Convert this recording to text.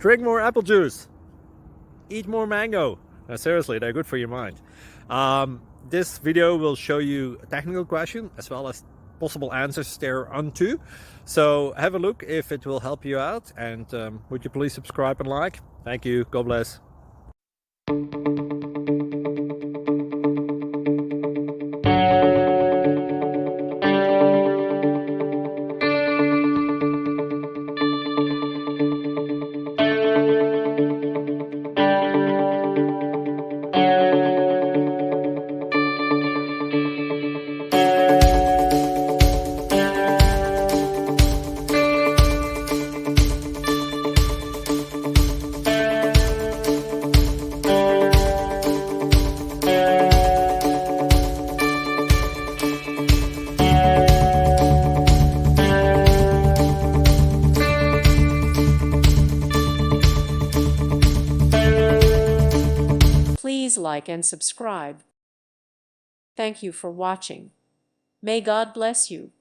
Drink more apple juice. Eat more mango. No, seriously, they're good for your mind. This video will show you a technical question as well as possible answers thereunto. So have a look if it will help you out, and would you please subscribe and like? Thank you. God bless. Please like and subscribe. Thank you for watching. May God bless you.